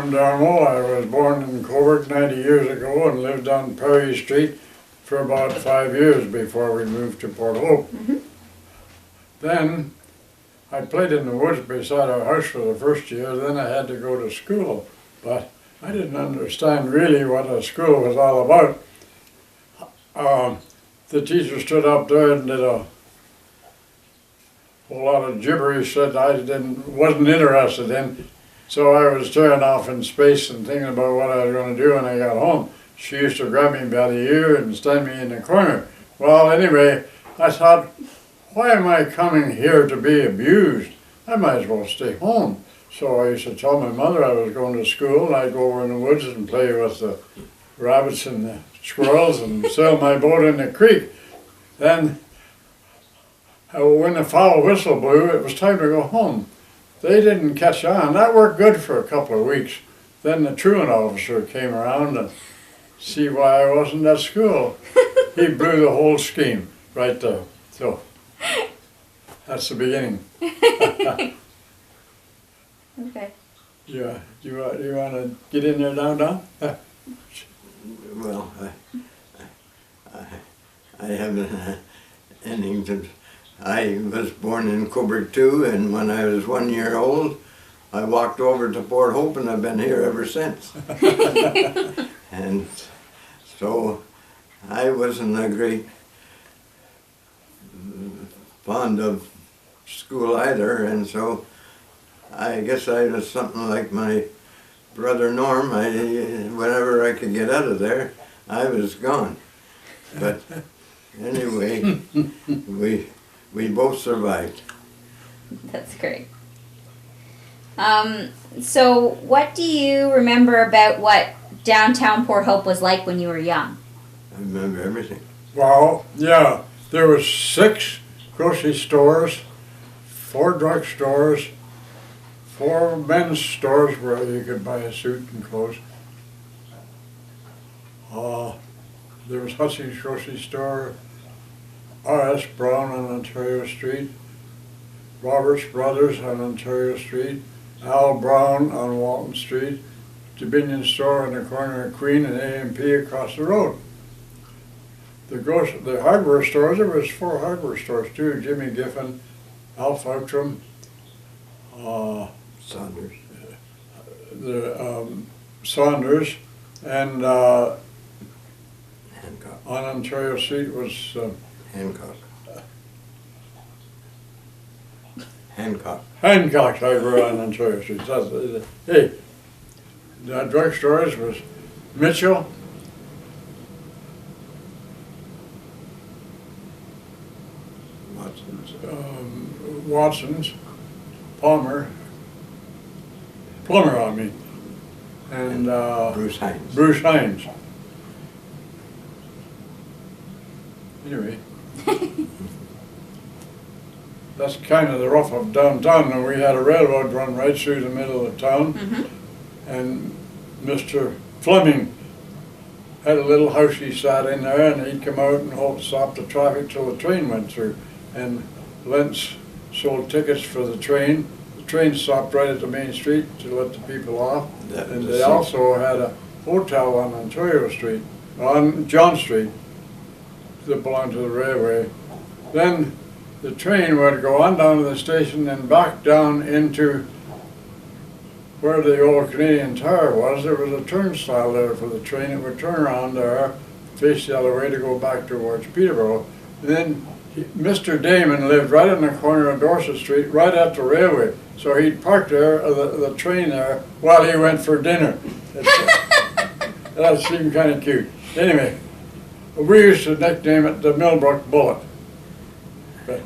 I'm Deremo. I was born in Coburg 90 years ago and lived on Perry Street for about 5 years before we moved to Port Hope. Then I played in the woods beside our house for the first year, then I had to go to school. But I didn't understand really what a school was all about. The teacher stood up there and did a whole lot of gibberish that I wasn't interested in. So I was tearing off in space and thinking about what I was going to do when I got home. She used to grab me by the ear and stand me in the corner. Well, anyway, I thought, why am I coming here to be abused? I might as well stay home. So I used to tell my mother I was going to school, and I'd go over in the woods and play with the rabbits and the squirrels and sail my boat in the creek. Then, when the foul whistle blew, it was time to go home. They didn't catch on. That worked good for a couple of weeks. Then the truant officer came around to see why I wasn't at school. He blew the whole scheme right there. So that's the beginning. Okay. Yeah. Do you want to get in there now, Don? Well, I haven't anything to. I was born in Coburg too, and when I was 1 year old, I walked over to Port Hope, and I've been here ever since. And so I wasn't a great fond of school either, and so I guess I was something like my brother Norm. Whenever I could get out of there, I was gone. But anyway, we both survived. That's great. So what do you remember about what downtown Port Hope was like when you were young? I remember everything. Well, yeah. There was 6 grocery stores, 4 drug stores, 4 men's stores where you could buy a suit and clothes. There was Hudson's grocery store, R.S. Brown on Ontario Street, Roberts Brothers on Ontario Street, Al Brown on Walton Street, Dominion Store on the corner of Queen and A&P across the road. The hardware stores, there was 4 hardware stores too, Jimmy Giffen, Alf Outram, Saunders. Saunders, and Hancock. on Ontario Street was Hancock. Hancock. Hancock's Hardware on Ontario Street. Hey, the drug stores was Mitchell, Watson's, Plummer, I mean, and Bruce Hines. Bruce Hines. Anyway, that's kind of the rough of downtown. And we had a railroad run right through the middle of the town, and Mr. Fleming had a little house he sat in there, and he'd come out and stop the traffic till the train went through. And Lentz sold tickets for the train. The train stopped right at the main street to let the people off. And they also had a hotel on Ontario Street, on John Street, that belonged to the railway. Then the train would go on down to the station and back down into where the old Canadian Tire was. There was a turnstile there for the train. It would turn around there, face the other way to go back towards Peterborough. And then Mr. Damon lived right in the corner of Dorset Street, right at the railway. So he'd park there, the train there, while he went for dinner. That seemed kind of cute. Anyway, we used to nickname it the Millbrook Bullet. But,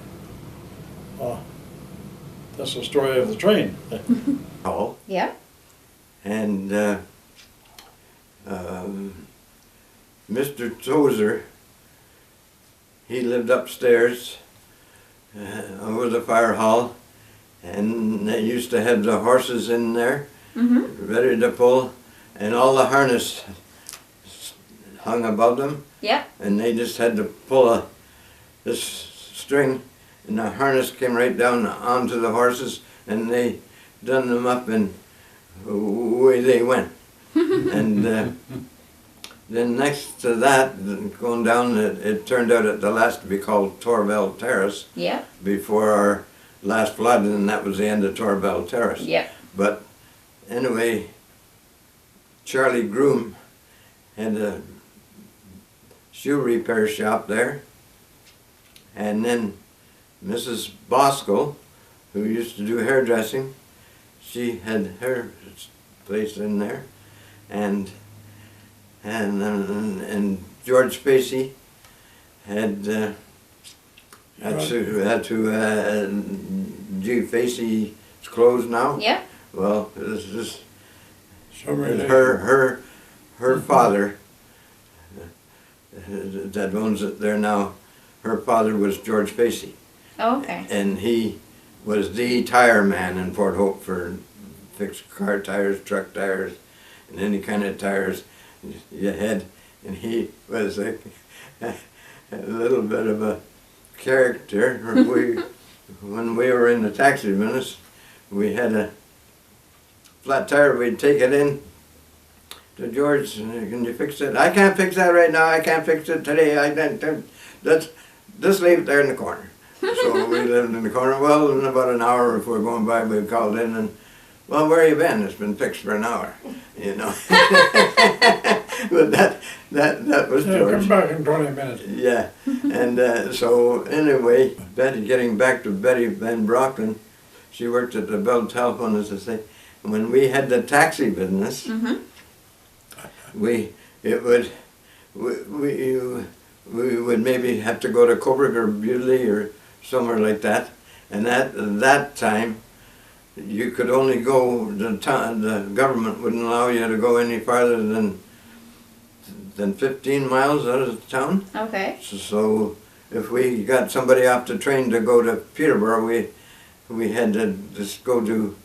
that's the story of the train. Hall. Yeah. And Mr. Tozer, he lived upstairs over the fire hall, and they used to have the horses in there, ready to pull, and all the harness hung above them. Yep. And they just had to pull this string, and the harness came right down onto the horses, and they done them up in away they went. And then next to that, going down, it turned out at the last to be called Torvell Terrace Yep. before our last flood, and that was the end of Torvell Terrace. Yep. But anyway, Charlie Groom had a shoe repair shop there, and then Mrs. Bosco, who used to do hairdressing, she had her place in there, and George Spacey had G. Facey's clothes now. Yep. Well, this is Somebody her father that owns it there now. Her father was George Facey, Oh, okay. and he was the tire man in Port Hope for fixed car tires, truck tires, and any kind of tires you had. And he was a little bit of a character. When we were in the taxi business, we had a flat tire. We'd take it in to George. Can you fix it? I can't fix that right now. I can't fix it today. I can't. Just leave it there in the corner. So we lived in the corner. Well, in about an hour before going by, we called in and, well, where you been? It's been fixed for an hour, you know. But that was George. come back in 20 minutes. Yeah, and so anyway, getting back to Betty Van Brockton, she worked at the Bell Telephone, as I say. When we had the taxi business, we would maybe have to go to Coburg or Bewley or somewhere like that, and at that time, you could only go, the government wouldn't allow you to go any farther than 15 miles out of town. Okay. So if we got somebody off the train to go to Peterborough, we had to just go to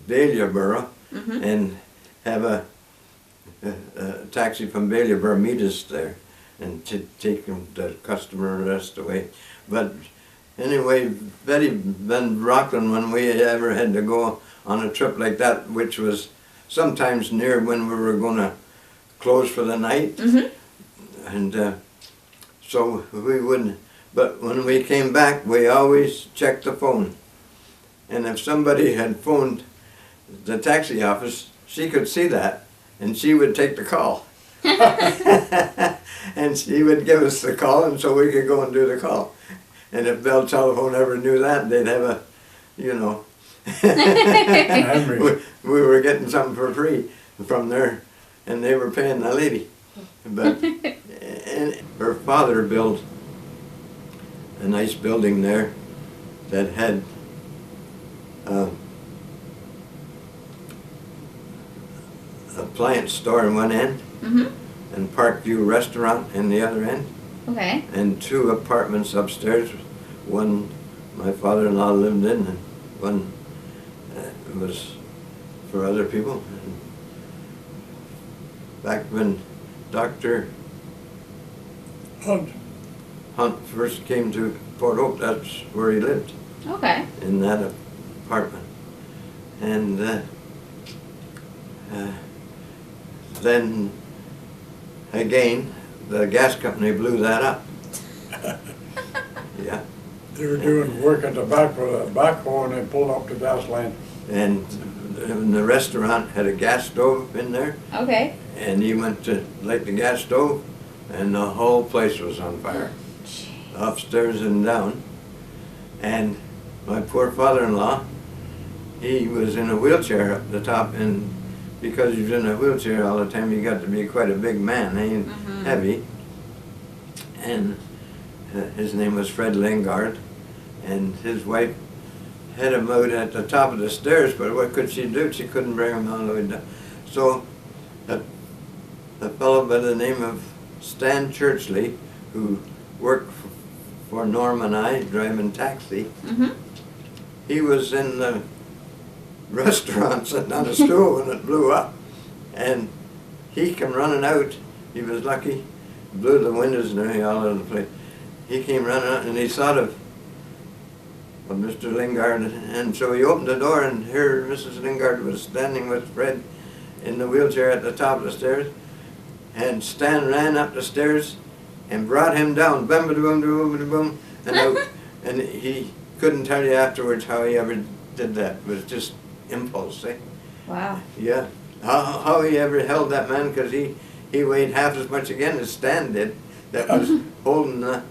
Baliaborough and have a taxi from Baliaborough meet us there and to take the customer rest away. But anyway, Betty Van Brockton, when we ever had to go on a trip like that, which was sometimes near when we were going to close for the night, and so we wouldn't, but when we came back, we always checked the phone. And if somebody had phoned the taxi office, she could see that, and she would take the call. And she would give us the call, and so we could go and do the call. And if Bell Telephone ever knew that, they'd have a, you know, we were getting something for free from there, and they were paying the lady. But and her father built a nice building there that had a appliance store in one end, and Parkview Restaurant in the other end. Okay. And 2 apartments upstairs. One my father-in-law lived in, and one was for other people. And back when Dr. Hunt first came to Port Hope, that's where he lived, Okay. in that apartment. And then again, the gas company blew that up. Yeah. They were doing work at the back with a backhoe and they pulled up the gas line. And the restaurant had a gas stove in there, Okay. and he went to light the gas stove, and the whole place was on fire, upstairs and down. And my poor father-in-law, he was in a wheelchair up the top, and because he was in a wheelchair all the time, he got to be quite a big man, and heavy. And his name was Fred Lingard, and his wife had him out at the top of the stairs, but what could she do? She couldn't bring him all the way down. So a fellow by the name of Stan Churchley, who worked for Norm and I, driving taxi, he was in the restaurant sitting on a stool when it blew up. And he came running out. He was lucky. Blew the windows and everything all over the place. He came running out, and he sort of of Mr. Lingard, and so he opened the door, and here Mrs. Lingard was standing with Fred in the wheelchair at the top of the stairs, and Stan ran up the stairs and brought him down, boom, boom, boom, boom, and out, and he couldn't tell you afterwards how he ever did that. It was just impulse, eh? Wow. Yeah. How he ever held that man, because he weighed half as much again as Stan did, that was holding the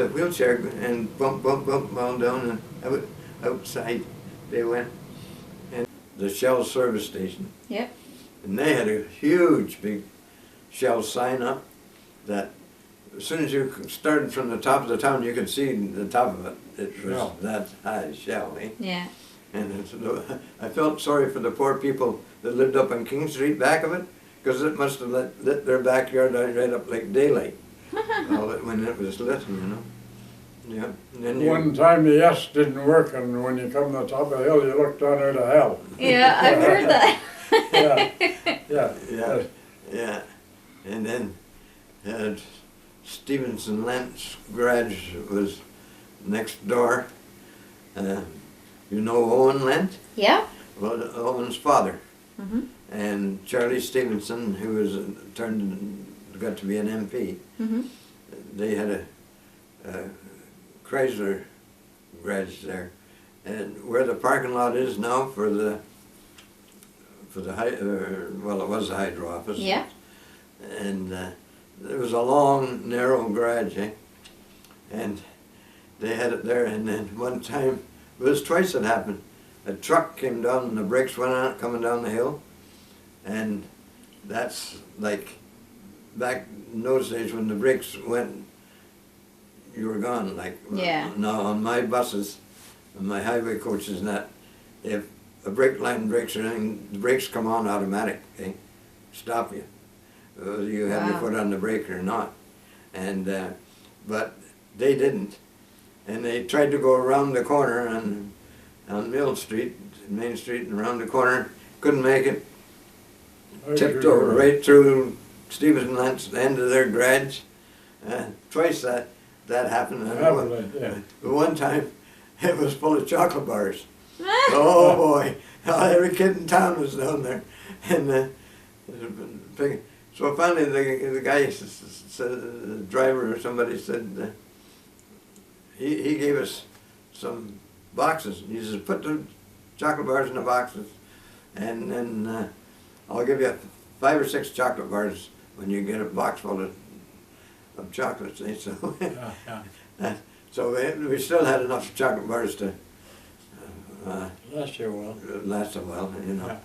wheelchair, and bump, bump, bump, all down, and outside they went. And the Shell service station. Yep. And they had a huge, big Shell sign up that as soon as you started from the top of the town, you could see the top of it. It was Shell. that high, Shell, eh? Yeah. And I felt sorry for the poor people that lived up on King Street back of it, because it must have lit their backyard right up like daylight. When it was lit, you know. Yeah. And then One time the S didn't work, and when you come to the top of the hill, you look down there to hell. Yeah, I've heard that. Yeah. Yeah. And then Stevenson Lent's garage was next door. You know Owen Lent? Yeah. Well, Owen's father. Mm-hmm. And Charlie Stevenson, who was got to be an MP, Mm-hmm. they had a Chrysler garage there, and where the parking lot is now for the well, it was the hydro office. Yeah. And there was a long, narrow garage, eh? And they had it there, and then one time, it was twice it happened. A truck came down and the brakes went out coming down the hill, and that's like back in those days when the brakes went, you were gone. Like Yeah. now on my buses, on my highway coaches and that, if a brake line breaks or anything, the brakes come on automatic, eh? Stop you. Whether you have your Wow. foot on the brake or not. And but they didn't. And they tried to go around the corner on Mill Street, Main Street, and around the corner, couldn't make it. Tipped over right through Stevenson Lent's end of their garage. Twice that happened. Yeah. But one time, it was full of chocolate bars. Oh boy! Every kid in town was down there, and so finally the guy said, the driver or somebody said, he gave us some boxes. He says, put the chocolate bars in the boxes, and then I'll give you 5 or 6 chocolate bars when you get a box full of chocolates. Eh? So, so we still had enough chocolate bars to Last year, well. last a while, you know. Yeah.